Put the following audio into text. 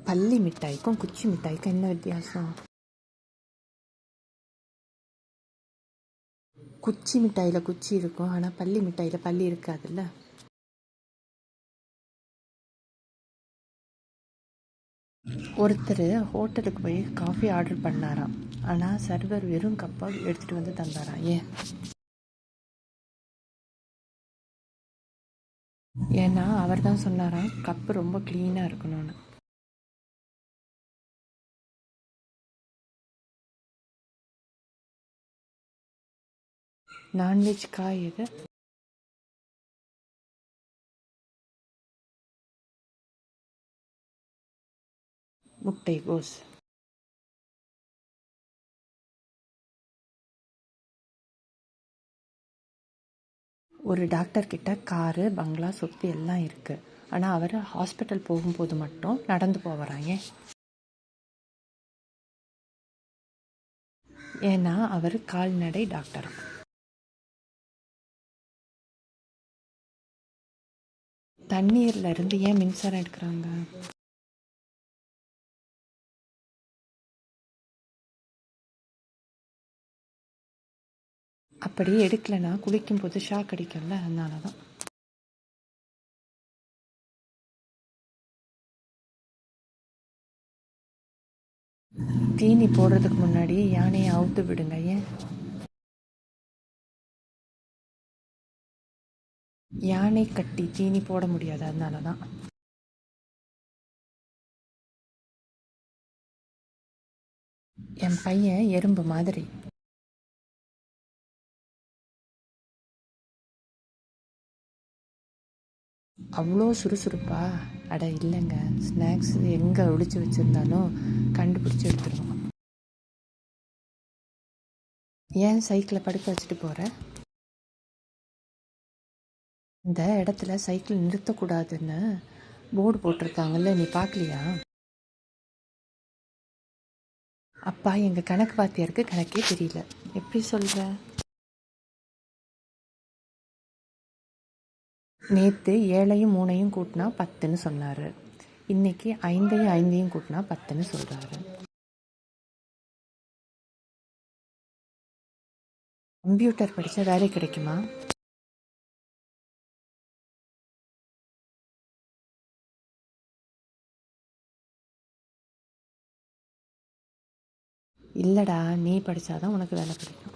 பல்லி மிட்டாய்க்கும் குச்சி மிட்டாய்க்கும் என்ன வித்தியாசம்? குச்சி மிட்டாயில் குச்சி இருக்கும், ஆனால் பல்லி மிட்டாயில் பல்லி இருக்காதுல்ல. ஒருத்தர் ஹோட்டலுக்கு போய் காஃபி ஆர்டர் பண்ணாராம். ஆனால் சர்வர் வெறும் கப்பாக எடுத்துகிட்டு வந்து தந்தாராம். ஏன்னா அவர் தான் சொன்னாராம் கப்பு ரொம்ப க்ளீனாக இருக்கணும்னு. நான்வெஜ் காய் எது? முட்டைகோஸ். ஒரு டாக்டர் கிட்ட காரு, பங்களா, சொத்து எல்லாம் இருக்குது. ஆனால் அவர் ஹாஸ்பிட்டல் போகும்போது மட்டும் நடந்து போகிறாங்க. ஏன்னா அவர் கால்நடை டாக்டர். தண்ணீர்ல இருந்து ஏன் மின்சாரம் எடுக்கிறாங்க? அப்படி எடுக்கலைன்னா குளிக்கும்போது ஷாக் அடிக்கும்ல, அதனால தான். தீனி போடுறதுக்கு முன்னாடி யானையை அவுத்து விடுங்க. ஏன்? யானை கட்டி தீனி போட முடியாது, அதனால தான். என் பையன் எறும்பு மாதிரி. அவ்வளோ சுறுசுறுப்பா? அட இல்லைங்க, ஸ்நாக்ஸ் எங்கே ஒளிச்சு வச்சுருந்தாலும் கண்டுபிடிச்சி எடுத்துருவோம். ஏன் சைக்கிளை படுக்க வச்சுட்டு போகிற? இந்த இடத்துல சைக்கிள் நிறுத்தக்கூடாதுன்னு போர்டு போட்டிருக்காங்கல்ல, நீ பார்க்கலையா? அப்பா, எங்கள் கணக்கு வாத்தியாருக்கு கணக்கே தெரியல. எப்படி சொல்கிற? நேற்று 7ஐயும் 3ஐயும் கூட்டினா 10ன்னு சொன்னார். இன்னைக்கு 5ஐயும் 5ஐயும் கூட்டினா 10ன்னு சொல்கிறாரு. கம்ப்யூட்டர் படித்தா வேலை கிடைக்குமா? இல்லைடா, நீ படித்தாதான் உனக்கு வேலை கிடைக்கும்.